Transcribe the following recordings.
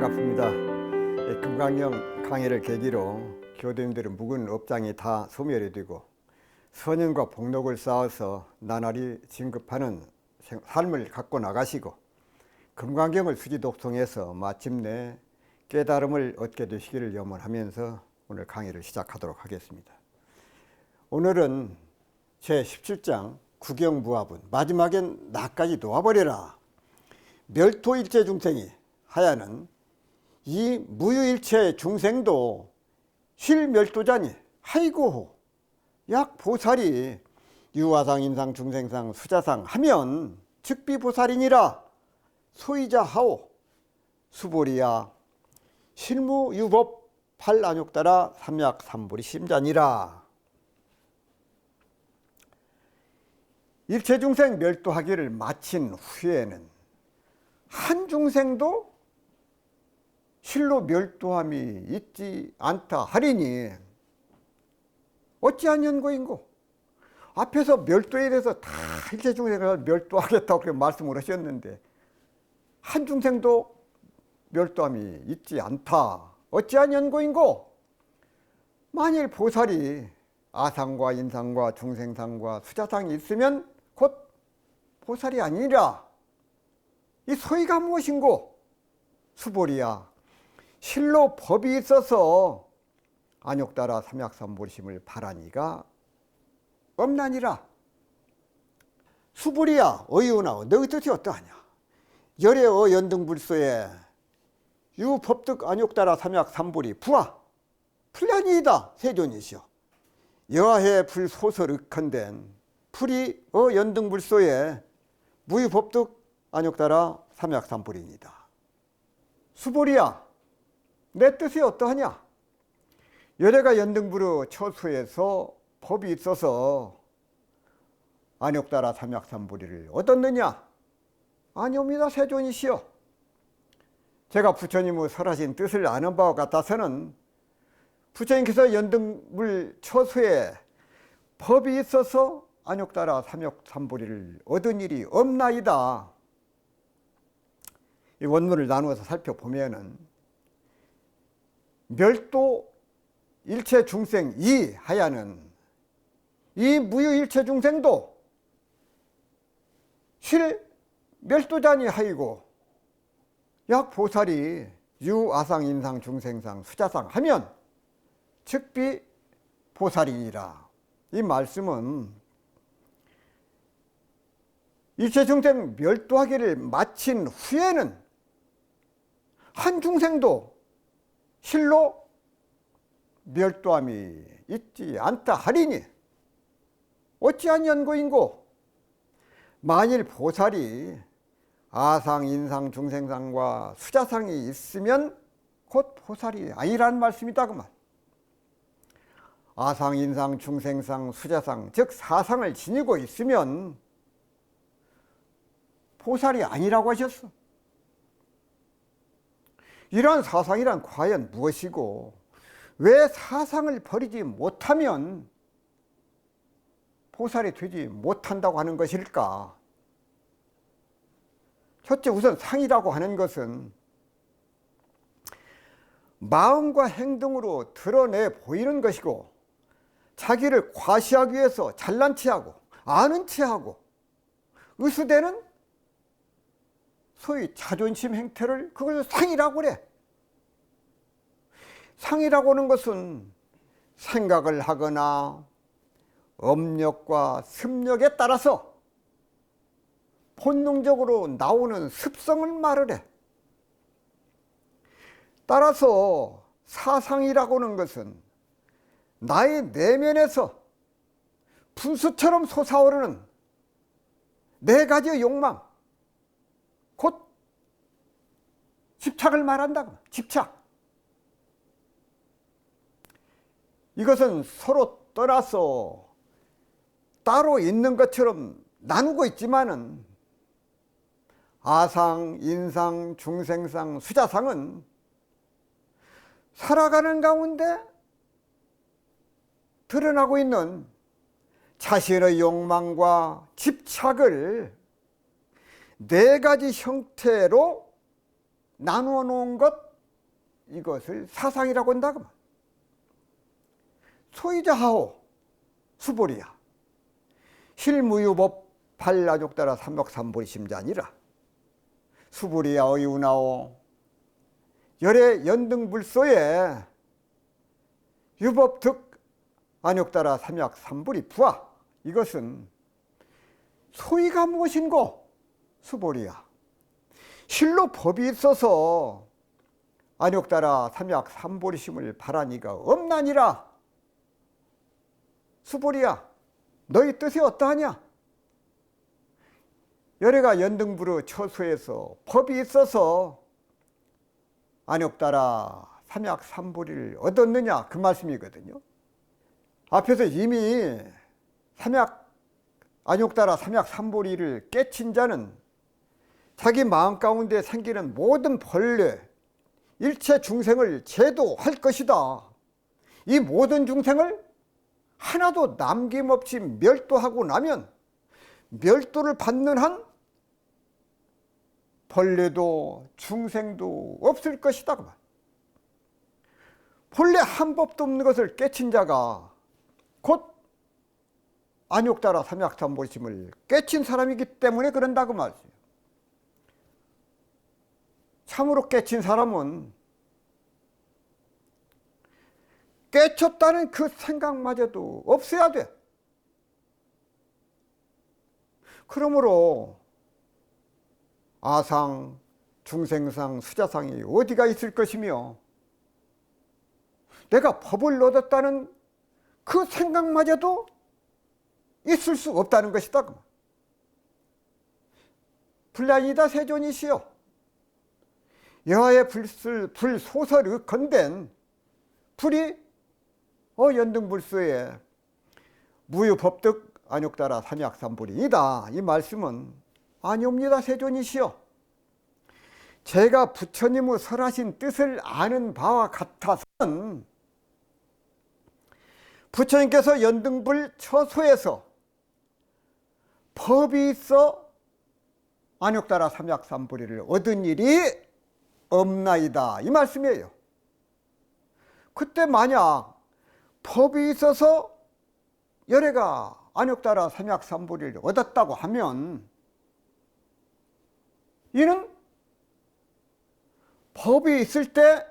반갑습니다. 금강경 강의를 계기로 교도님들의 묵은 업장이 다 소멸이 되고 선행과 복록을 쌓아서 나날이 진급하는 삶을 갖고 나가시고 금강경을 수지독송해서 마침내 깨달음을 얻게 되시기를 염원하면서 오늘 강의를 시작하도록 하겠습니다. 오늘은 제17장 구경무화분, 마지막엔 나까지 놓아버려라. 멸토일체 중생이 하야는 이 무유일체 중생도 실멸도자니 하이고 약 보살이 유화상 인상 중생상 수자상 하면 즉비보살이니라. 소이자 하오 수보리야 실무유법 팔안욕따라 삼약삼보리 심자니라. 일체중생 멸도하기를 마친 후에는 한 중생도 실로 멸도함이 있지 않다 하리니 어찌한 연고인고. 앞에서 멸도에 대해서 다 일체중생을 멸도하겠다고 그렇게 말씀을 하셨는데 한 중생도 멸도함이 있지 않다. 어찌한 연고인고. 만일 보살이 아상과 인상과 중생상과 수자상이 있으면 곧 보살이 아니라. 이 소위가 무엇인고. 수보리야 실로 법이 있어서 안욕따라 삼약삼보리심을 바라니가 없나니라. 수보리야 어이오나오 너희 뜻이 어떠하냐. 열애어 연등불소에 유법득 안욕따라 삼약삼보리 부하 풀려니이다 세존이시여. 여하해 불소설흑헌된 풀이 연등불소에 무유법득 안욕따라 삼약삼보리입니다. 수보리야 내 뜻이 어떠하냐. 열애가 연등불의 처소에서 법이 있어서 안욕따라 삼약삼보리를 얻었느냐. 아니옵니다 세존이시여. 제가 부처님의 설하신 뜻을 아는 바와 같아서는 부처님께서 연등불 처소에 법이 있어서 안욕따라 삼약삼보리를 얻은 일이 없나이다. 이 원문을 나누어서 살펴보면은 멸도 일체 중생 이 하야는 이 무유일체 중생도 실 멸도자니 하이고 약 보살이 유아상 인상 중생상 수자상 하면 즉비 보살이니라. 이 말씀은 일체 중생 멸도하기를 마친 후에는 한 중생도 실로 멸도함이 있지 않다 하리니 어찌한 연고인고. 만일 보살이 아상, 인상, 중생상과 수자상이 있으면 곧 보살이 아니라는 말씀이다 그 말. 아상, 인상, 중생상, 수자상 즉 사상을 지니고 있으면 보살이 아니라고 하셨어. 이러한 사상이란 과연 무엇이고 왜 사상을 버리지 못하면 보살이 되지 못한다고 하는 것일까. 첫째 우선 상이라고 하는 것은 마음과 행동으로 드러내 보이는 것이고 자기를 과시하기 위해서 잘난 체하고 아는 체하고 의수되는 소위 자존심 행태를 그것을 상이라고 그래. 상이라고 하는 것은 생각을 하거나 업력과 습력에 따라서 본능적으로 나오는 습성을 말을 해. 따라서 사상이라고 하는 것은 나의 내면에서 분수처럼 솟아오르는 네 가지의 욕망, 곧 집착을 말한다. 집착. 이것은 서로 떠나서 따로 있는 것처럼 나누고 있지만은 아상, 인상, 중생상, 수자상은 살아가는 가운데 드러나고 있는 자신의 욕망과 집착을 네 가지 형태로 나누어 놓은 것 이것을 사상이라고 한다. 소이자하오 수보리야 실무유법 발라족따라 삼박삼보리 심자니라. 수보리야 어이우나오 열의 연등불소에 유법득 안욕따라 삼약삼불이 부하. 이것은 소위가 무엇인고 수보리야 실로 법이 있어서 안욕따라 삼약삼보리심을 바라니가 없나니라. 수보리야 너희 뜻이 어떠하냐. 열애가 연등부르 처소에서 법이 있어서 안욕따라 삼약삼보리를 얻었느냐 그 말씀이거든요. 앞에서 이미 안욕따라 삼약삼보리를 깨친 자는 자기 마음 가운데 생기는 모든 벌레 일체 중생을 제도할 것이다. 이 모든 중생을 하나도 남김없이 멸도하고 나면 멸도를 받는 한 벌레도 중생도 없을 것이다. 본래 한 법도 없는 것을 깨친 자가 곧 안욕따라 삼약삼보리심을 깨친 사람이기 때문에 그런다고 말이에요. 참으로 깨친 사람은 깨쳤다는 그 생각마저도 없어야 돼. 그러므로 아상, 중생상, 수자상이 어디가 있을 것이며 내가 법을 얻었다는 그 생각마저도 있을 수 없다는 것이다. 불량이다 세존이시여 여하의 불소설의 건된 불이 연등불소에 무유법득 안욕따라 삼약삼불이다. 이 말씀은 아니옵니다 세존이시여. 제가 부처님의 설하신 뜻을 아는 바와 같아서는 부처님께서 연등불 처소에서 법이 있어 안욕따라 삼약삼불이를 얻은 일이 없나이다 이 말씀이에요. 그때 만약 법이 있어서 열애가 안욕따라 삼약삼불이를 얻었다고 하면 이는 법이 있을 때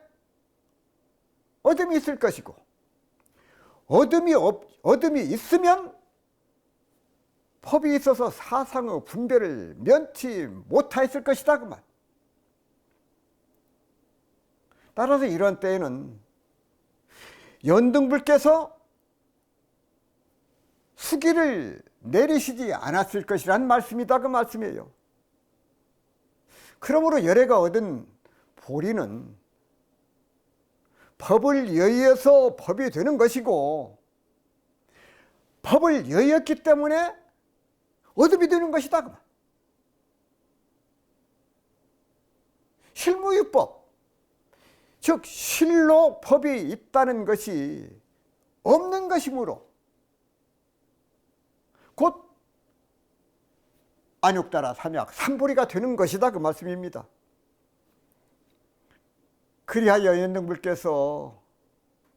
어둠이 있을 것이고 어둠이 있으면 법이 있어서 사상의 분별을 면치 못하였을 것이다 그 말. 따라서 이런 때에는 연등불께서 수기를 내리시지 않았을 것이란 말씀이다 그 말씀이에요. 그러므로 열애가 얻은 보리는 법을 여의어서 법이 되는 것이고 법을 여의었기 때문에 어둠이 되는 것이다. 실무유법, 즉 실로 법이 있다는 것이 없는 것이므로 곧 안욕따라 삼약삼보리가 되는 것이다 그 말씀입니다. 그리하여 연등불께서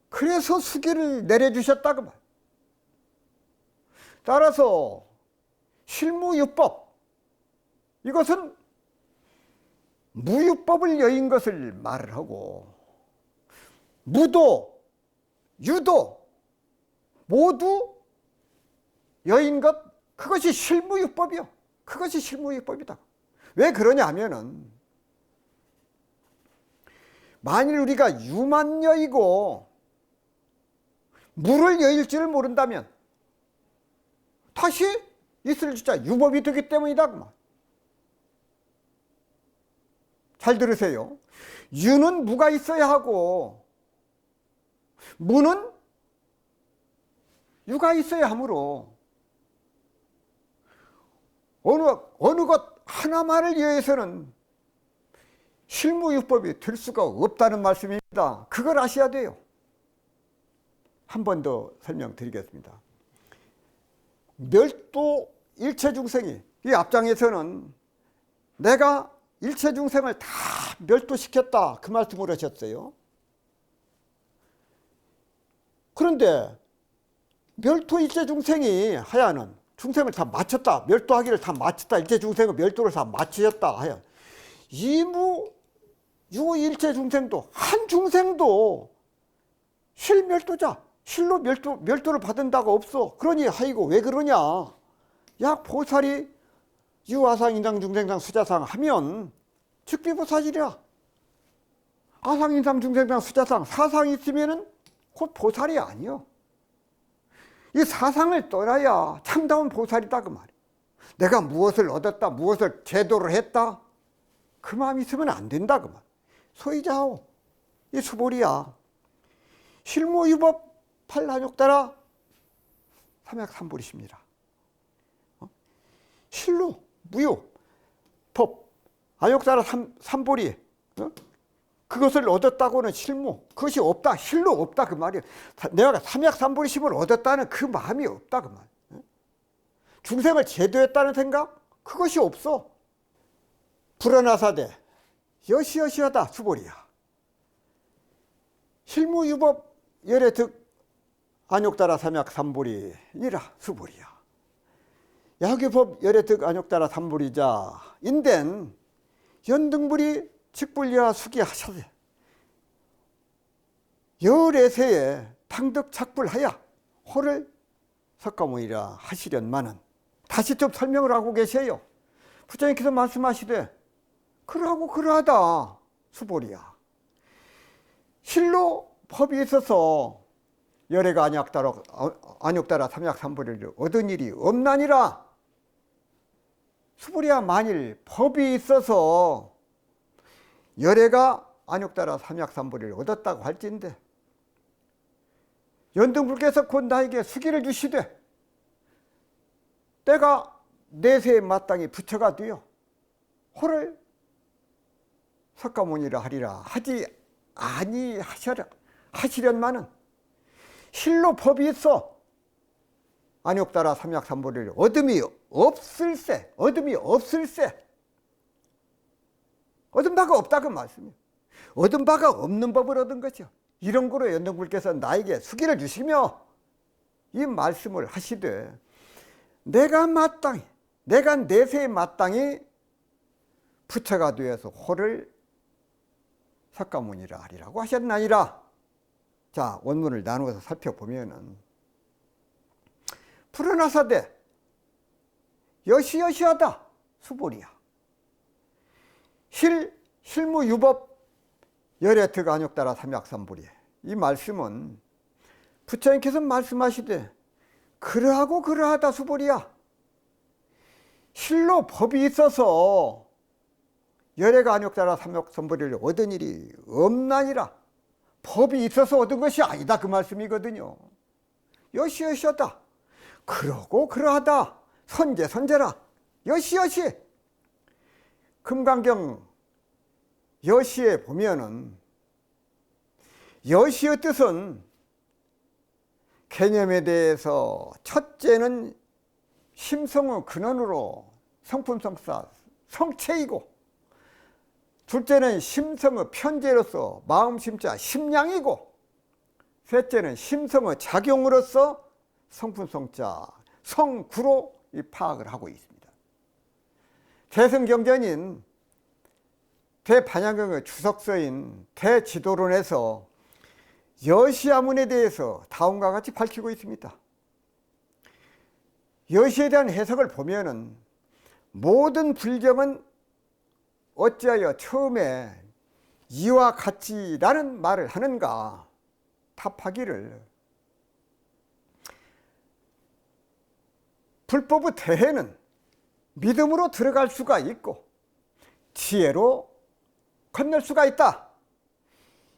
그래서 수기를 내려주셨다 그 말. 따라서 실무유법 이것은 무유법을 여인 것을 말을 하고 무도 유도 모두 여인 것 그것이 실무유법이요. 그것이 실무유법이다. 왜 그러냐 하면은 만일 우리가 유만 여이고 무를 여일지를 모른다면 다시 있을 주자 유법이 되기 때문이다. 잘 들으세요. 유는 무가 있어야 하고 무는 유가 있어야 하므로 어느 것 하나만을 위해서는 실무유법이 될 수가 없다는 말씀입니다. 그걸 아셔야 돼요. 한 번 더 설명드리겠습니다. 멸도 일체중생이 이 앞장에서는 내가 일체중생을 다 멸도시켰다 그 말씀을 하셨어요. 그런데 멸토 일체 중생이 하야는 중생을 다 마쳤다. 멸도하기를 다 마쳤다. 일체 중생은 멸도를 다 마치셨다 하야. 이무 유일체 중생도 한 중생도 실멸도자, 실로 멸도를 받은다가 없어. 그러니 하이고 왜 그러냐? 야 보살이 유아상, 인상, 중생상, 수자상 하면 즉비보살이랴. 아상, 인상, 중생상, 수자상, 사상이 있으면은 곧 보살이 아니여. 이 사상을 떠나야 참다운 보살이다 그 말이야. 내가 무엇을 얻었다, 무엇을 제도를 했다, 그 마음 있으면 안 된다 그 말. 소이자오 이 수보리야. 실무유법 팔한욕따라 삼약삼보리십니다. 실로 무효 법 안욕따라 삼보리 그것을 얻었다고는 실무, 그것이 없다, 실로 없다 그 말이야. 내가 삼약삼보리심을 얻었다는 그 마음이 없다 그 말. 중생을 제도했다는 생각, 그것이 없어. 불어나사대 여시여시하다 수보리야. 실무유법 열애득 안욕따라 삼약삼보리니라 수보리야. 야규법 열애득 안욕따라 삼보리자 인된 연등불이 직불리하 수기하셔세 열애세에 탕득 착불하야 호를 석가모니라 하시련마는. 다시 좀 설명을 하고 계세요. 부처님께서 말씀하시되 그러하고 그러하다 수보리야. 실로 법이 있어서 열애가 안욕따라 삼약삼보리를 얻은 일이 없나니라. 수보리야, 만일 법이 있어서 열애가 안욕따라 삼약삼보리를 얻었다고 할진대 연등불께서 곧 나에게 수기를 주시되 때가 내세에 마땅히 부처가 되어 호를 석가모니라 하리라 하지 아니하시련마는 실로 법이 있어 안욕따라 삼약삼보리를 얻음이 없을세. 얻은 바가 없다 그 말씀이에요. 얻은 바가 없는 법을 얻은 거죠. 이런 거로 연등불께서 나에게 수기를 주시며 이 말씀을 하시되 내가 내세에 마땅히 부처가 되어서 호를 석가모니라 하리라고 하셨나이라. 자, 원문을 나누어서 살펴보면은 불어나사대 여시여시하다 수보리야. 실무유법 열애득 안욕따라 삼약삼보리. 이 말씀은 부처님께서 말씀하시되 그러하고 그러하다 수보리야. 실로 법이 있어서 열애가 안욕따라 삼약삼보리를 얻은 일이 없나니라. 법이 있어서 얻은 것이 아니다 그 말씀이거든요. 여시여시하다. 그러고 그러하다. 선제라. 여시여시. 금강경 여시에 보면은 여시의 뜻은 개념에 대해서 첫째는 심성의 근원으로 성품성사 성체이고, 둘째는 심성의 편재로서 마음심자 심량이고, 셋째는 심성의 작용으로서 성품성자 성구로 이 파악을 하고 있습니다. 대승경전인 대반야경의 주석서인 대지도론에서 여시아문에 대해서 다음과 같이 밝히고 있습니다. 여시에 대한 해석을 보면은 모든 불경은 어찌하여 처음에 이와 같이라는 말을 하는가 답하기를, 불법의 대해는 믿음으로 들어갈 수가 있고 지혜로 건널 수가 있다.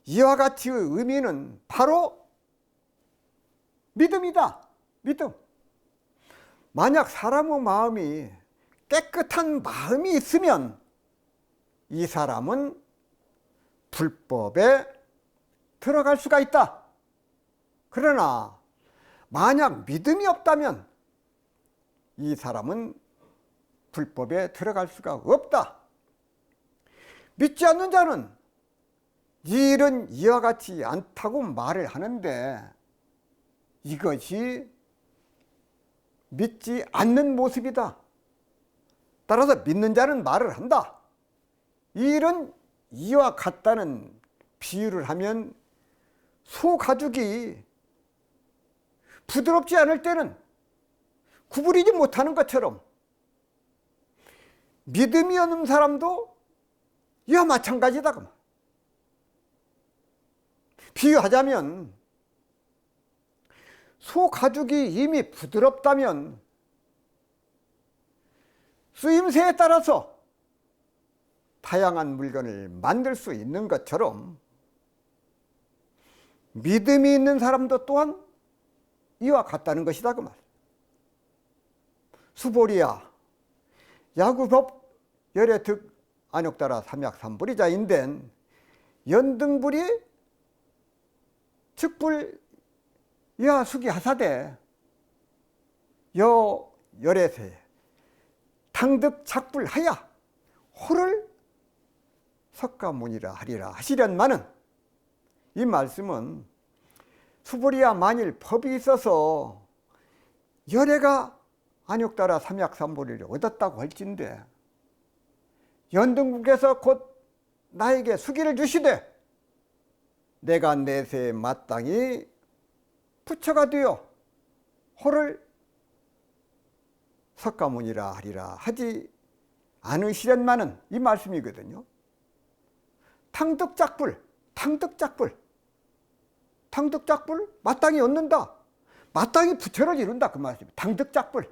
이와 같이의 의미는 바로 믿음이다. 믿음. 만약 사람의 마음이 깨끗한 마음이 있으면 이 사람은 불법에 들어갈 수가 있다. 그러나 만약 믿음이 없다면 이 사람은 불법에 들어갈 수가 없다. 믿지 않는 자는 이 일은 이와 같이 않다고 말을 하는데 이것이 믿지 않는 모습이다. 따라서 믿는 자는 말을 한다. 이런 이와 같다는 비유를 하면 소 가죽이 부드럽지 않을 때는 구부리지 못하는 것처럼 믿음이 없는 사람도 이와 마찬가지다. 비유하자면 소 가죽이 이미 부드럽다면 쓰임새에 따라서 다양한 물건을 만들 수 있는 것처럼 믿음이 있는 사람도 또한 이와 같다는 것이다 그 말. 수보리야 야구법 열애득 안욕따라 삼약삼불이자인된 연등불이 즉불 야 수기 하사대 여 열애세 당득 작불하야 호를 석가모니라 하리라 하시련마는, 이 말씀은 수보리야 만일 법이 있어서 열애가 안욕따라 삼약삼불을 얻었다고 할진대 연등국에서 곧 나에게 수기를 주시되 내가 내세에 마땅히 부처가 되어 호를 석가모니라 하리라 하지 않으시련마는, 이 말씀이거든요. 탕득작불 마땅히 얻는다. 마땅히 부처를 이룬다 그 말씀입니다. 탕득작불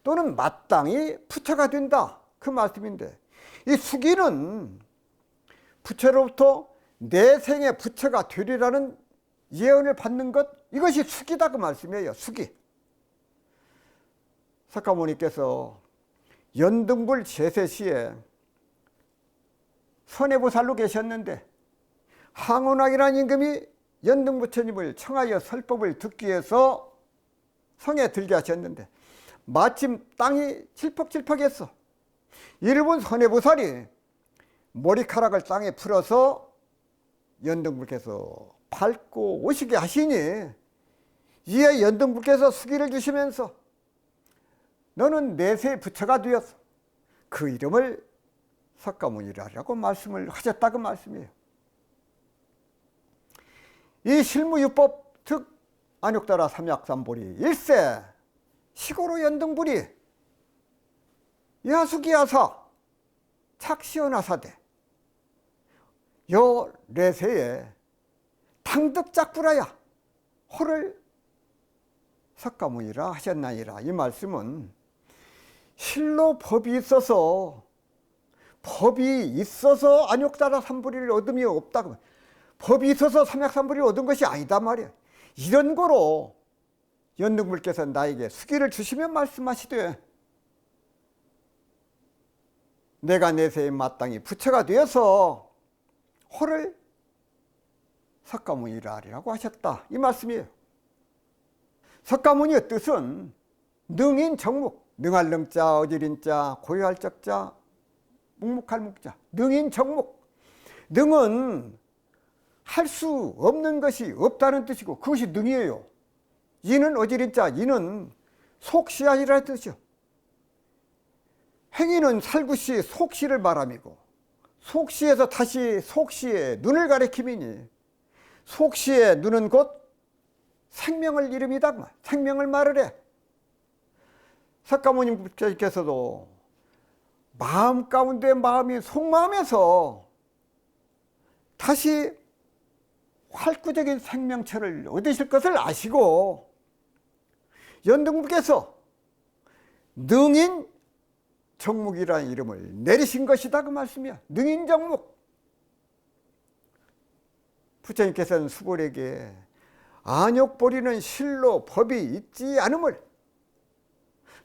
또는 마땅히 부처가 된다 그 말씀인데, 이 수기는 부처로부터 내 생에 부처가 되리라는 예언을 받는 것, 이것이 수기다 그 말씀이에요. 수기. 석가모니께서 연등불 제세시에 선해보살로 계셨는데 항원왕이라는 임금이 연등부처님을 청하여 설법을 듣기 위해서 성에 들게 하셨는데 마침 땅이 칠퍽칠퍽했어. 이를 본 선해보살이 머리카락을 땅에 풀어서 연등불께서 밟고 오시게 하시니 이에 연등불께서 수기를 주시면서 너는 내세의 부처가 되었어. 그 이름을 석가모니라고 말씀을 하셨다 그 말씀이에요. 이 실무유법 즉 안욕따라 삼약삼불이 일세 시고로 연등불이 야수기야사 착시원하사대 여 내세에 당득작불하야 호를 석가모니라 하셨나이라. 이 말씀은 실로 법이 있어서 안욕따라 삼불이를 얻음이 없다. 법이 있어서 삼약삼불이를 얻은 것이 아니다 말이야. 이런 거로 연등불께서 나에게 수기를 주시면 말씀하시되 내가 내세에 마땅히 부처가 되어서 호를 석가모니라 하리라고 하셨다 이 말씀이에요. 석가모니의 뜻은 능인 정묵, 능할 능자, 어지린자, 고요할 적자, 묵묵할 묵자, 능인 정묵. 능은 할 수 없는 것이 없다는 뜻이고 그것이 능이에요. 이는 어지린자, 이는 속시하리라는 뜻이요. 행위는 살구시 속시를 말함이고 속시에서 다시 속시의 눈을 가리킴이니 속시의 눈은 곧 생명을 이름이다. 생명을 말을 해. 석가모니께서도 마음 가운데 마음이 속마음에서 다시 활구적인 생명체를 얻으실 것을 아시고 연등불께서 능인 정묵이라는 이름을 내리신 것이다 그 말씀이야. 능인 정묵. 부처님께서는 수보리에게 안욕보리는 실로 법이 있지 않음을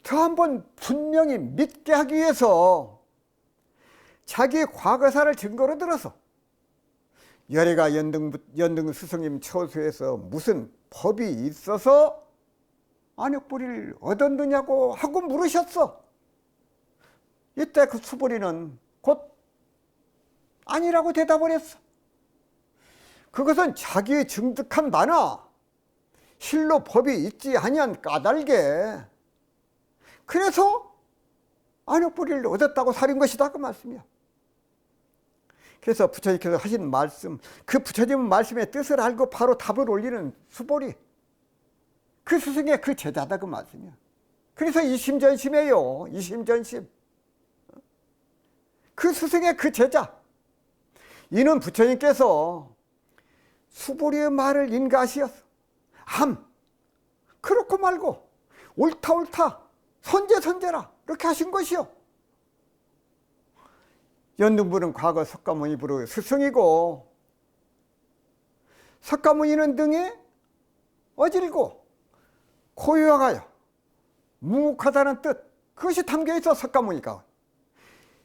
더 한번 분명히 믿게 하기 위해서 자기 과거사를 증거로 들어서 열애가 연등 스승님 처소에서 무슨 법이 있어서 안욕보리를 얻었느냐고 하고 물으셨어. 이때 그 수보리는 곧 아니라고 대답을 했어. 그것은 자기의 증득한 바나 실로 법이 있지 아니한 까닭에 그래서 안욕보리를 얻었다고 사는 것이다 그 말씀이야. 그래서 부처님께서 하신 말씀, 그 부처님 말씀의 뜻을 알고 바로 답을 올리는 수보리, 그 스승의 그 제자다 그 말씀이야. 그래서 이심전심이에요. 이심전심. 그 스승의 그 제자. 이는 부처님께서 수보리의 말을 인가하시었어. 그렇고 말고 옳다 선제라 이렇게 하신 것이요. 연등부는 과거 석가모니부로 스승이고, 석가모니는 등에 어질고 고요하여 무묵하다는 뜻, 그것이 담겨있어. 석가모니가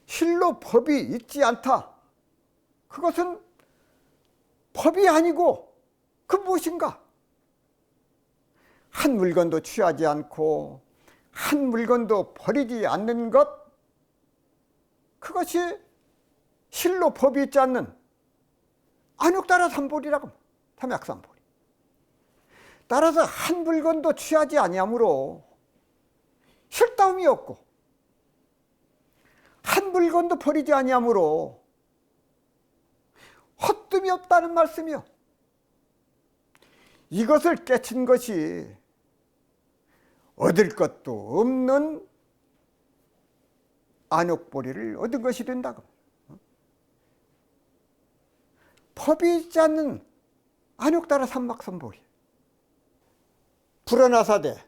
실로 법이 있지 않다, 그것은 법이 아니고 그 무엇인가? 한 물건도 취하지 않고 한 물건도 버리지 않는 것, 그것이 실로 법이 있지 않는 안욕따라 삼보리라고. 삼약삼보리. 따라서 한 물건도 취하지 아니하므로 실다움이 없고, 한 물건도 버리지 아니하므로 헛됨이 없다는 말씀이요. 이것을 깨친 것이 얻을 것도 없는 안욕보리를 얻은 것이 된다고. 법이 있지 않는 안욕따라 삼막삼보리. 불어나사대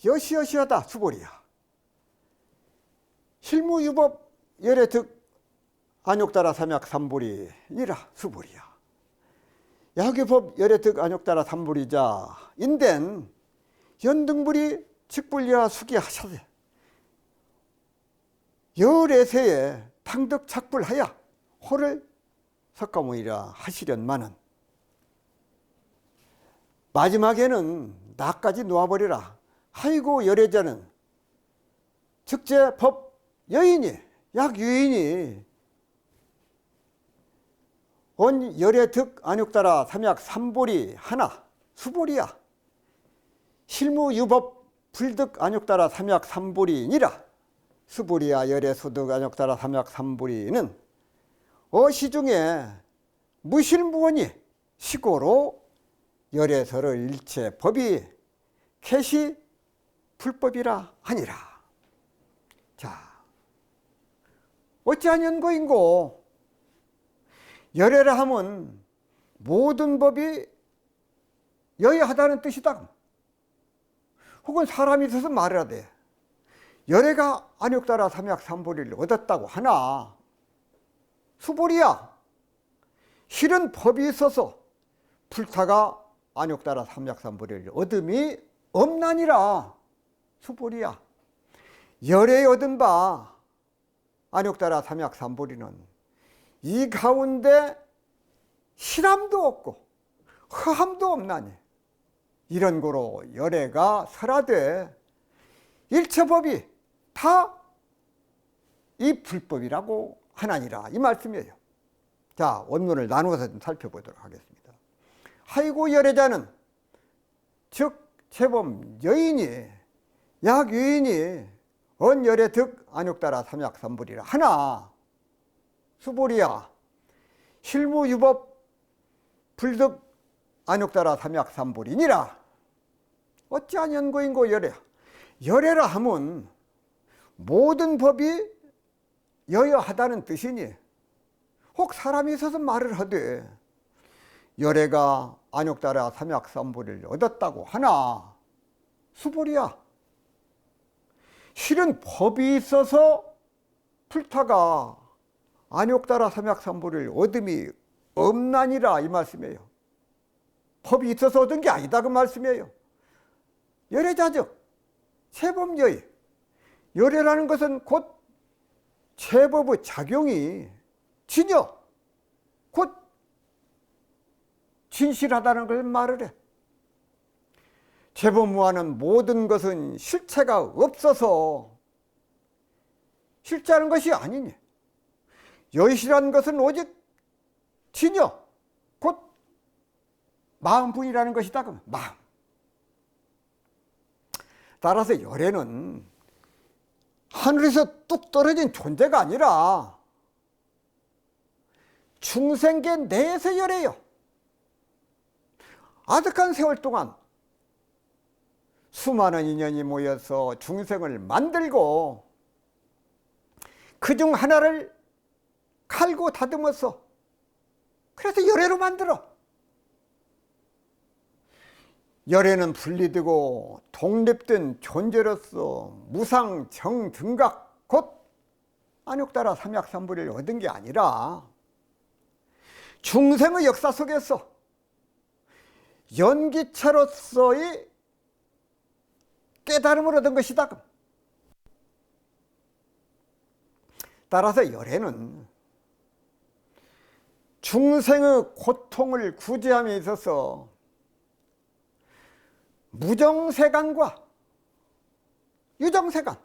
여시여시하다 수보리야. 실무유법 열애득 안욕따라 삼약삼보리니라 수보리야. 야규법 열애득 안욕따라 삼보리자 인된 연등불이 직불리와 수기하셔대 열애세에 당덕 착불하야 호를 석가모니라 하시련마는 마지막에는 나까지 놓아버리라. 아이고 열애자는 즉제 법 여인이 약유인이 온 열애득 안욕따라 삼약삼보리 하나 수보리야. 실무유법 불득 안욕따라 삼약삼보리니라 수보리야. 열애소득 안욕따라 삼약삼보리는 어시중에 무실무원이 시고로 열애설을 일체 법이 캐시 불법이라 하니라. 자, 어찌하년 거인고? 열애라 하면 모든 법이 여여하다는 뜻이다. 혹은 사람이 있어서 말을 하되 열애가 안욕따라 삼약삼보리를 얻었다고 하나 수보리야. 실은 법이 있어서 불타가 안욕따라 삼약삼보리를 얻음이 없나니라 수보리야. 열애에 얻은 바 안욕따라 삼약삼보리는 이 가운데 실함도 없고 허함도 없나니 이런 고로 열애가 설하되 일체법이 다 이 불법이라고 하나니라 이 말씀이에요. 자, 원문을 나누어서 좀 살펴보도록 하겠습니다. 아이고 열애자는 즉 제법 여인이 약유인이 언열애득 안욕따라 삼약삼보리라 하나 수보리야. 실무유법 불득 안욕따라 삼약삼보리니라. 어찌하년 거인고 열애. 열애라 하면 모든 법이 여여하다는 뜻이니 혹 사람이 있어서 말을 하되 열애가 안욕따라 삼약삼보리를 얻었다고 하나 수보리야. 실은 법이 있어서 불타가 안욕따라 삼약삼보리를 얻음이 없나니라 이 말씀이에요. 법이 있어서 얻은 게 아니다 그 말씀이에요. 열애자적 제법여의. 열애라는 것은 곧 제법의 작용이 진여 곧 진실하다는 걸 말을 해. 제법무하는 모든 것은 실체가 없어서 실제하는 것이 아니니 여의시라는 것은 오직 진여 곧 마음뿐이라는 것이다. 그러면 마음. 따라서 열애는 하늘에서 뚝 떨어진 존재가 아니라 중생계 내에서 열애요. 아득한 세월 동안 수많은 인연이 모여서 중생을 만들고 그중 하나를 칼고 다듬어서 그래서 열애로 만들어. 열애는 분리되고 독립된 존재로서 무상정등각 곧 안욕따라 삼약삼불을 얻은 게 아니라 중생의 역사 속에서 연기체로서의 깨달음을 얻은 것이다. 따라서 열애는 중생의 고통을 구제함에 있어서 무정세간과 유정세간,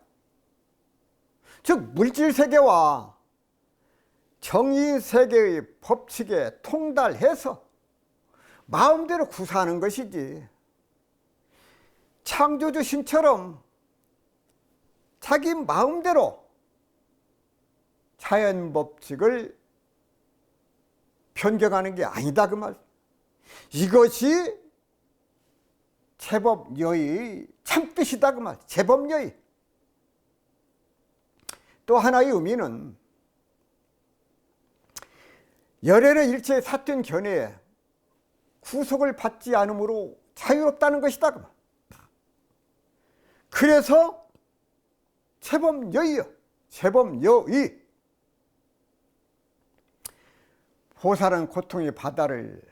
즉 물질세계와 정의세계의 법칙에 통달해서 마음대로 구사하는 것이지, 창조주 신처럼 자기 마음대로 자연법칙을 변경하는 게 아니다 그 말. 이것이 제법여의 참뜻이다 그 말. 제법여의. 또 하나의 의미는 열애는 일체의 사견 견해에 구속을 받지 않으므로 자유롭다는 것이다 그 말. 그래서 제법여의요. 제법여의. 보살은 고통의 바다를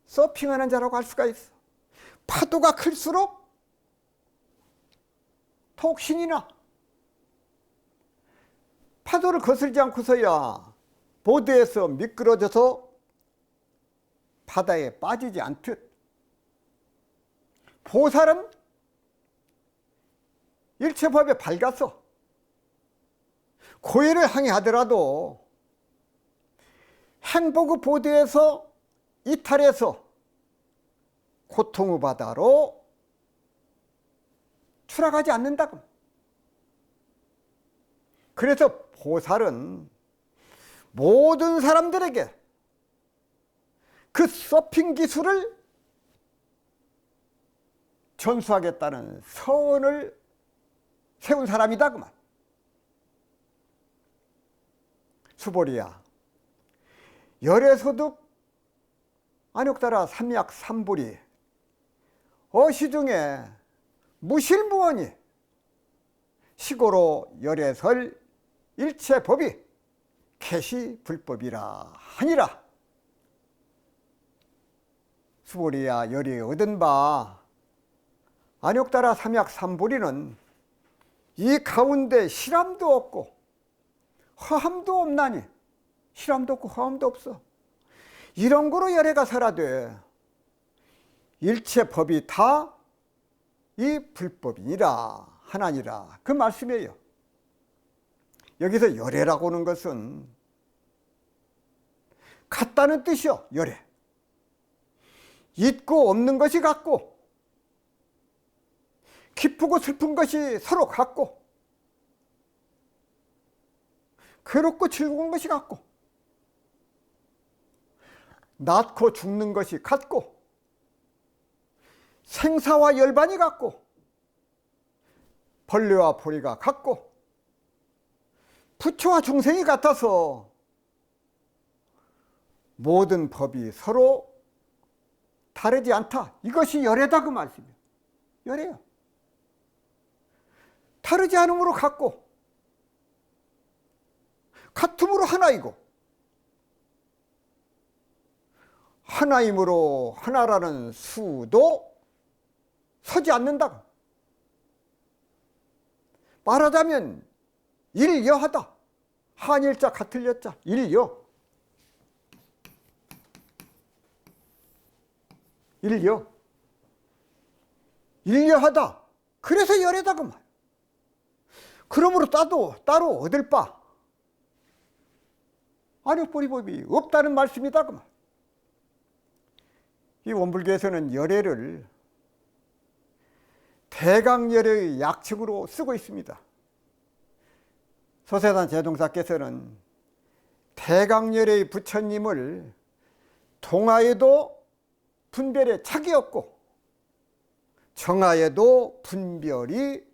서핑하는 자라고 할 수가 있어. 파도가 클수록 더욱 신이 나. 파도를 거슬지 않고서야 보드에서 미끄러져서 바다에 빠지지 않듯, 보살은 일체법에 밝아서 고해를 항해하더라도 행복의 보드에서 이탈해서 고통의 바다로 추락하지 않는다고. 그래서 보살은 모든 사람들에게 그 서핑 기술을 전수하겠다는 서원을 세운 사람이다 그 말. 수보리야, 열애소득 안욕따라 삼약삼불이 어시중에 무실무원이 시고로 열애설 일체법이 개시 불법이라 하니라. 수보리야, 열이 얻은 바 안욕따라 삼약삼불이는 이 가운데 실함도 없고 허함도 없나니. 실함도 없고 허함도 없어. 이런 거로 열애가 살아돼. 일체법이 다 이 불법이니라 하나니라 그 말씀이에요. 여기서 열애라고 하는 것은 같다는 뜻이요. 열애. 있고 없는 것이 같고, 기쁘고 슬픈 것이 서로 같고, 괴롭고 즐거운 것이 같고, 낳고 죽는 것이 같고, 생사와 열반이 같고, 벌레와 보리가 같고, 부처와 중생이 같아서 모든 법이 서로 다르지 않다. 이것이 열애다 그 말씀이에요. 열애요. 다르지 않음으로 같고, 같음으로 하나이고, 하나이므로 하나라는 수도 서지 않는다. 말하자면 일여하다. 한일자 같을 여자 일여. 일여하다. 그래서 열애다 그 말. 그러므로 따로 얻을 바 안욕보리법이 없다는 말씀이다 그 말. 이 원불교에서는 열애를 대강열의 약칭으로 쓰고 있습니다. 소세산 제동사께서는 대강열의 부처님을 동하에도 분별의 착이 없고 정하에도 분별이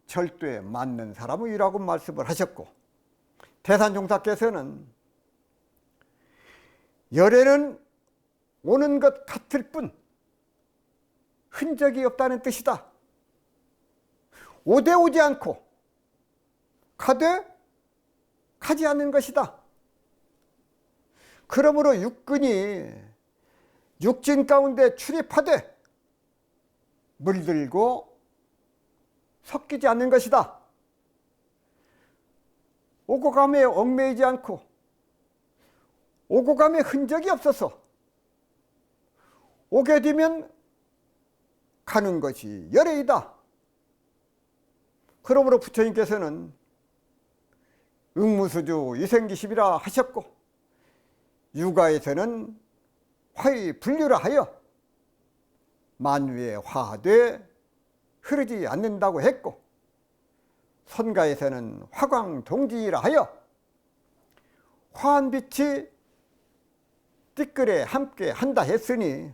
절도에 맞는 사람이라고 말씀을 하셨고, 대산종사께서는 열에는 오는 것 같을 뿐 흔적이 없다는 뜻이다. 오되 오지 않고 가되 가지 않는 것이다. 그러므로 육근이 육진 가운데 출입하되 물들고 섞이지 않는 것이다. 오고 감에 얽매이지 않고 오고 감에 흔적이 없어서 오게 되면 가는 것이 열애이다. 그러므로 부처님께서는 응무수주 이생기십이라 하셨고, 유가에서는 화의분류라 하여 만유에 화하되 흐르지 않는다고 했고, 선가에서는 화광동지라 하여 화한 빛이 띠끌에 함께 한다 했으니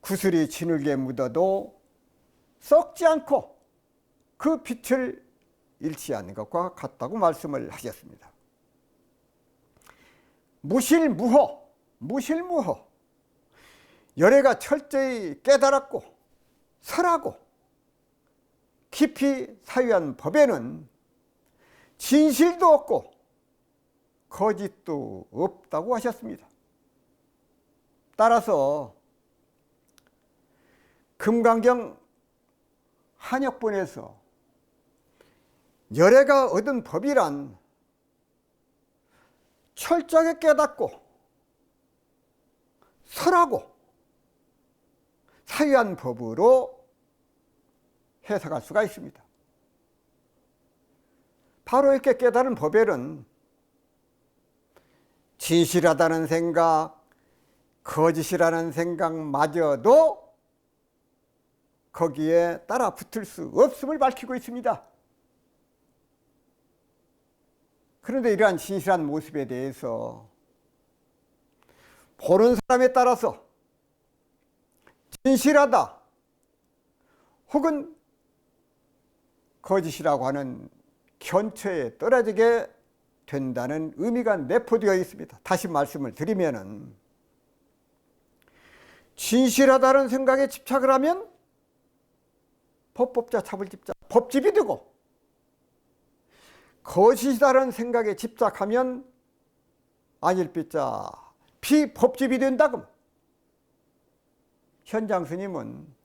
구슬이 진흙에 묻어도 썩지 않고 그 빛을 잃지 않는 것과 같다고 말씀을 하셨습니다. 무실무허, 무실무허, 열애가 철저히 깨달았고 설하고 깊이 사유한 법에는 진실도 없고 거짓도 없다고 하셨습니다. 따라서 금강경 한역본에서 열애가 얻은 법이란 철저하게 깨닫고 설하고 사유한 법으로 해석할 수가 있습니다. 바로 이렇게 깨달은 법에는 진실하다는 생각, 거짓이라는 생각마저도 거기에 따라 붙을 수 없음을 밝히고 있습니다. 그런데 이러한 진실한 모습에 대해서 보는 사람에 따라서 진실하다 혹은 거짓이라고 하는 견처에 떨어지게 된다는 의미가 내포되어 있습니다. 다시 말씀을 드리면은, 진실하다는 생각에 집착을 하면 법법자 차불집자 법집이 되고, 거짓이다라는 생각에 집착하면 안일비자 비법집이 된다고. 현장 스님은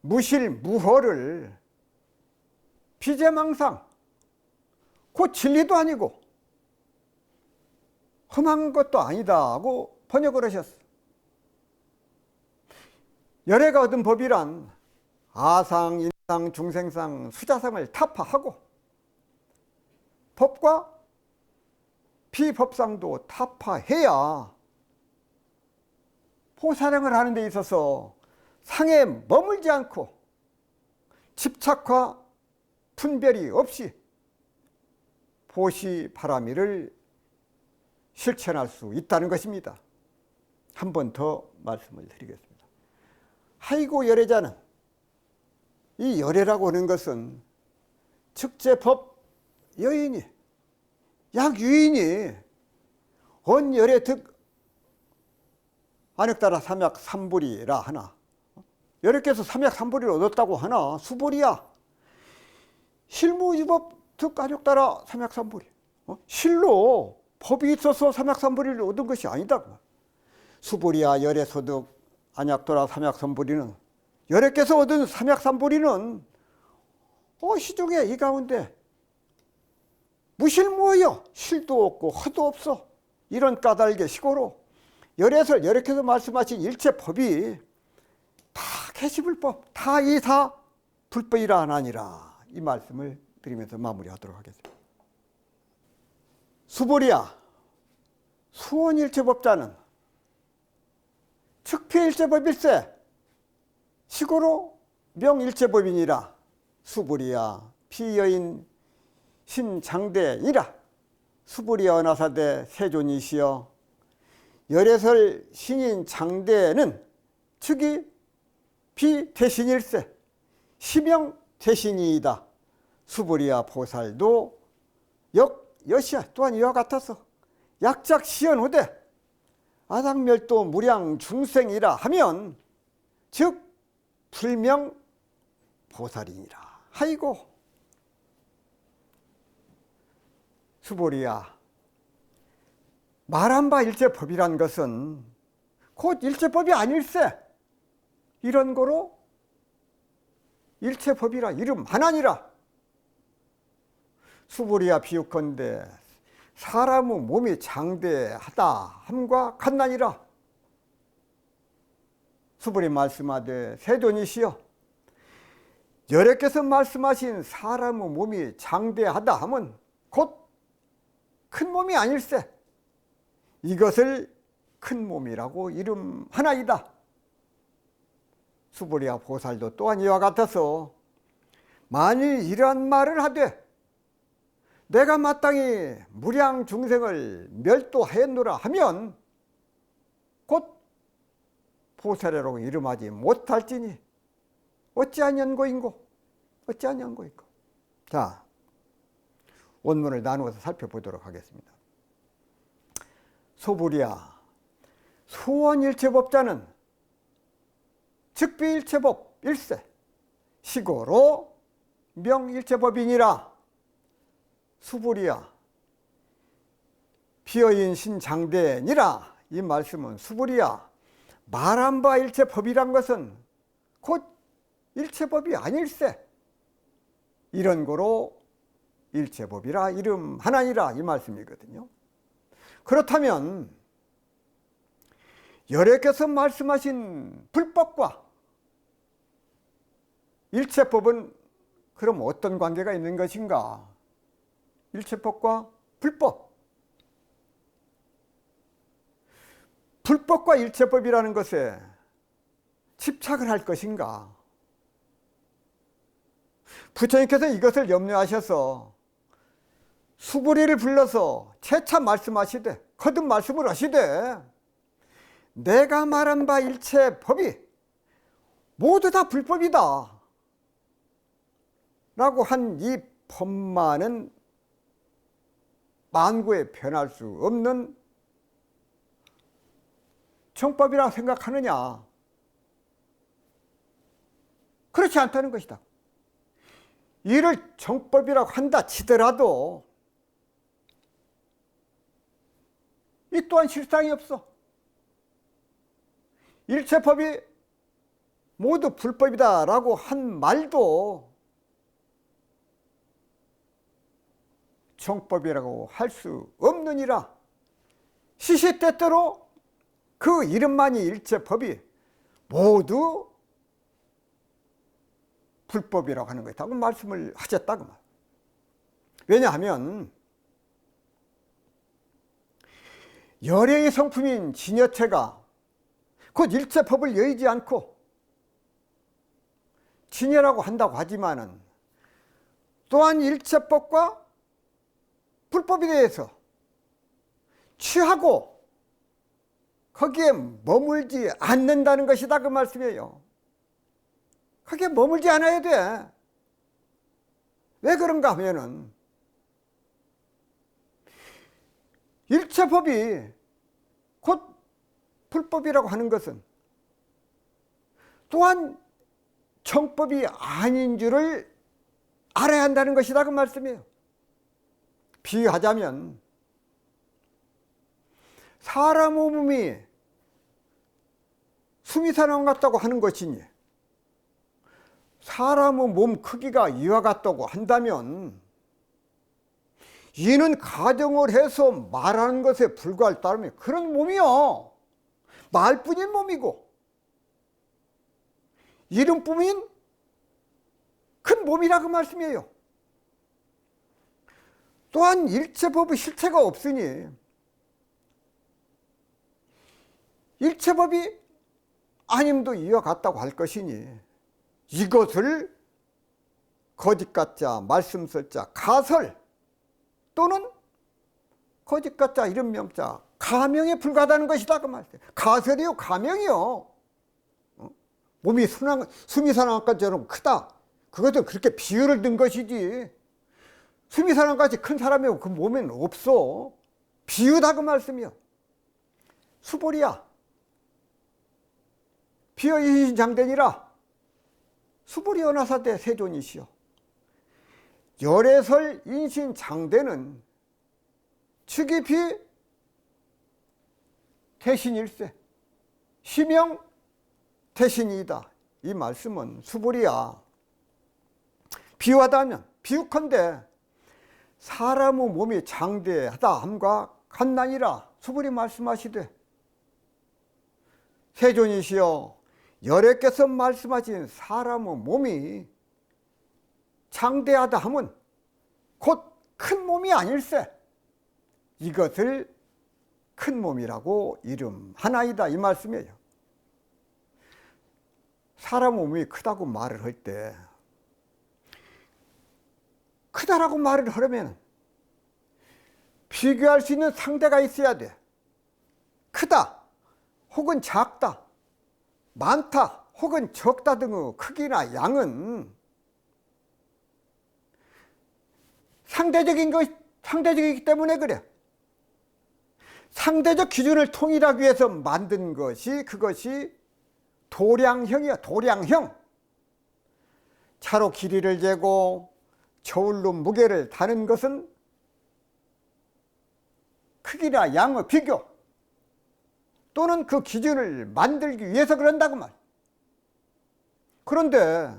무실무허를 비제망상, 그 진리도 아니고 험한 것도 아니다 하고 번역을 하셨어. 열애가 얻은 법이란 아상, 인상, 중생상, 수자상을 타파하고 법과 비법상도 타파해야 보살행을 하는 데 있어서 상에 머물지 않고 집착과 분별이 없이 보시바라미를 실천할 수 있다는 것입니다. 한 번 더 말씀을 드리겠습니다. 하이고 열애자는, 이 열애라고 하는 것은 즉제법 여인이 약유인이 언열애 득 안역따라 삼약삼불이라 하나, 열애께서 삼약삼불이를 얻었다고 하나 수불이야. 실무유법 득 안역따라 삼약삼불이, 실로 법이 있어서 삼약삼불이를 얻은 것이 아니다. 수불이야 열애소득 안약도라 삼약삼불이는, 열애께서 얻은 삼약삼불이는 시중에 이 가운데 무실무허여, 실도 없고 허도 없어. 이런 까닭의 시고로 열애께서 말씀하신 일체 법이 다 개시불법, 다 이사 불법이라 하나니라, 이 말씀을 드리면서 마무리하도록 하겠습니다. 수불이야 수원일체법자는 측피일체법일세 시고로 명일체법이니라. 수불이야 피여인 신장대이라. 수불이야 은하사대 세존이시여 열애설 신인 장대는 즉이 비대신일세 시명 대신이이다. 수불이야 보살도 역여시야. 또한 이와 같아서 약작 시연후대 아당멸도 무량 중생이라 하면 즉 불명 보살이니라. 아이고 수불이야 말한 바 일체법이란 것은 곧 일체법이 아닐세. 이런 거로 일체법이라 이름 하나니라. 수불이야 비유컨대 사람의 몸이 장대하다 함과 같나니라. 수불이 말씀하되 세존이시여 여래께서 말씀하신 사람의 몸이 장대하다 함은 곧 큰 몸이 아닐세. 이것을 큰 몸이라고 이름하나이다. 수불이야 보살도 또한 이와 같아서 만일 이러한 말을 하되 내가 마땅히 무량 중생을 멸도하였노라 하면 곧 보살이라고 이름하지 못할지니 어찌하냐고인고. 어찌하냐고인고. 자, 원문을 나누어서 살펴보도록 하겠습니다. 소불이야 소원일체법자는 즉비일체법 일세 시고로 명일체법이니라. 수불이야 비어인 신장대니라. 이 말씀은 수불이야 말한 바 일체법이란 것은 곧 일체법이 아닐세. 이런 거로 일체법이라 이름하나니라. 이 말씀이거든요. 그렇다면 열애께서 말씀하신 불법과 일체법은 그럼 어떤 관계가 있는 것인가? 일체법과 불법. 불법과 일체법이라는 것에 집착을 할 것인가? 부처님께서 이것을 염려하셔서 수불이를 불러서 재차 말씀하시되 거듭 말씀을 하시되 내가 말한 바 일체법이 모두 다 불법이다 라고 한 이 법만은 만고에 변할 수 없는 정법이라고 생각하느냐? 그렇지 않다는 것이다. 이를 정법이라고 한다 치더라도 이 또한 실상이 없어. 일체법이 모두 불법이다 라고 한 말도 정법이라고 할 수 없느니라. 시시때때로 그 이름만이 일체법이 모두 불법이라고 하는 것이라고 말씀을 하셨다고 말. 왜냐하면 열애의 성품인 진여체가 곧 일체법을 여의지 않고 진여라고 한다고 하지만은 또한 일체법과 불법에 대해서 취하고 거기에 머물지 않는다는 것이다 그 말씀이에요. 거기에 머물지 않아야 돼. 왜 그런가 하면은 일체법이 곧 불법이라고 하는 것은 또한 정법이 아닌 줄을 알아야 한다는 것이다 그 말씀이에요. 비유하자면 사람의 몸이 숨이 사람 같다고 하는 것이니 사람의 몸 크기가 이와 같다고 한다면 이는 가정을 해서 말하는 것에 불과할 따름에 그런 몸이요 말뿐인 몸이고 이름뿐인 큰 몸이라 그 말씀이에요. 또한 일체법의 실체가 없으니 일체법이 아님도 이어갔다고 할 것이니 이것을 거짓가짜, 말씀설자, 가설 또는 거짓가짜, 이름명자, 가명에 불과하다는 것이다 그 말이에요. 가설이요, 가명이요. 몸이 수미사나까지처럼 크다. 그것도 그렇게 비유를 든 것이지. 수미사나까지 큰 사람이 그 몸에는 없어. 비유다 그 말씀이요. 수보리야, 비어이신 장대니라. 수보리 연하사대 세존이시여. 열애설 인신 장대는 즉위비 대신일세, 시명 대신이다. 이 말씀은 수보리야, 비유하다면 비유컨대 사람의 몸이 장대하다 함과 같나니라. 수보리 말씀하시되 세존이시여, 열애께서 말씀하신 사람의 몸이 장대하다 함은 곧 큰 몸이 아닐세. 이것을 큰 몸이라고 이름하나이다 이 말씀이에요. 사람 몸이 크다고 말을 할 때, 크다라고 말을 하려면 비교할 수 있는 상대가 있어야 돼. 크다 혹은 작다, 많다 혹은 적다 등의 크기나 양은 상대적이기 때문에 그래. 상대적 기준을 통일하기 위해서 만든 것이, 그것이 도량형이야. 도량형. 차로 길이를 재고 저울로 무게를 다는 것은 크기나 양의 비교 또는 그 기준을 만들기 위해서 그런다고 말. 그런데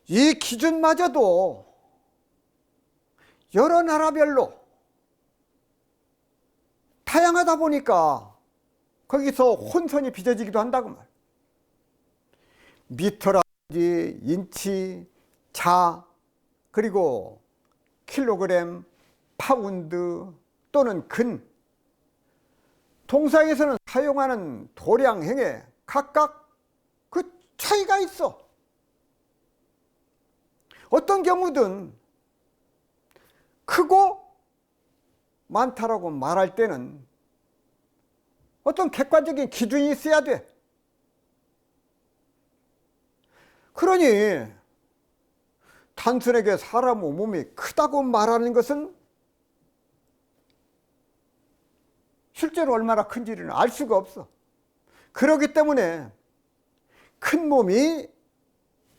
이 기준마저도 여러 나라별로 다양하다 보니까 거기서 혼선이 빚어지기도 한다고 말. 미터라든지 인치, 자, 그리고 킬로그램, 파운드 또는 근, 동사에서는 사용하는 도량형에 각각 그 차이가 있어. 어떤 경우든 크고 많다라고 말할 때는 어떤 객관적인 기준이 있어야 돼. 그러니 단순하게 사람의 몸이 크다고 말하는 것은 실제로 얼마나 큰지를 알 수가 없어. 그렇기 때문에 큰 몸이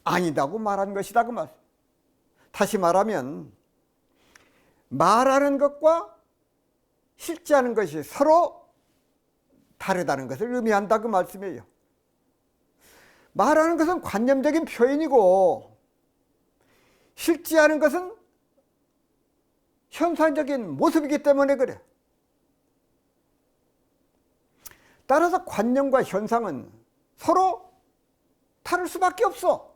아니다고 말하는 것이다 그 말. 다시 말하면 말하는 것과 실제하는 것이 서로 다르다는 것을 의미한다 그 말씀이에요. 말하는 것은 관념적인 표현이고 실제하는 것은 현상적인 모습이기 때문에 그래. 따라서 관념과 현상은 서로 다를 수밖에 없어.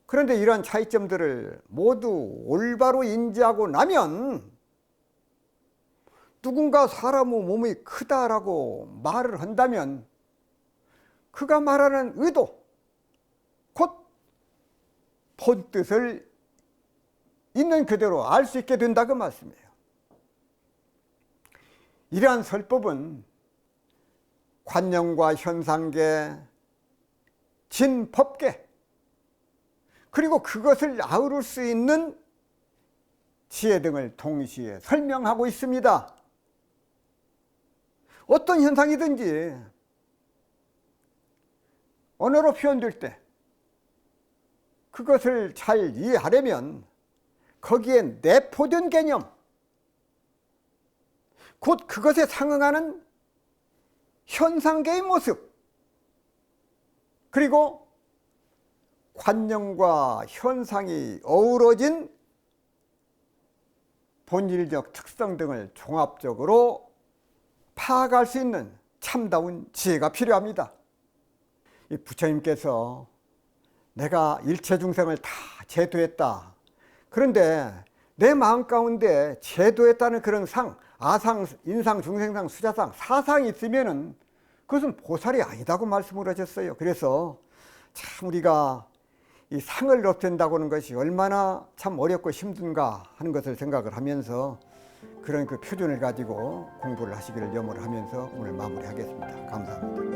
그런데 이러한 차이점들을 모두 올바로 인지하고 나면 누군가 사람의 몸이 크다라고 말을 한다면 그가 말하는 의도, 곧 본뜻을 있는 그대로 알 수 있게 된다 그 말씀이에요. 이러한 설법은 관념과 현상계, 진법계, 그리고 그것을 아우를 수 있는 지혜 등을 동시에 설명하고 있습니다. 어떤 현상이든지 언어로 표현될 때 그것을 잘 이해하려면 거기에 내포된 개념, 곧 그것에 상응하는 현상계의 모습, 그리고 관념과 현상이 어우러진 본질적 특성 등을 종합적으로 파악할 수 있는 참다운 지혜가 필요합니다. 이 부처님께서 내가 일체 중생을 다 제도했다. 그런데 내 마음 가운데 제도했다는 그런 상 아상, 인상, 중생상, 수자상, 사상이 있으면은 그것은 보살이 아니다고 말씀을 하셨어요. 그래서 참 우리가 이 상을 없앤다고 하는 것이 얼마나 참 어렵고 힘든가 하는 것을 생각을 하면서 그런 그 표준을 가지고 공부를 하시기를 염원을 하면서 오늘 마무리하겠습니다. 감사합니다.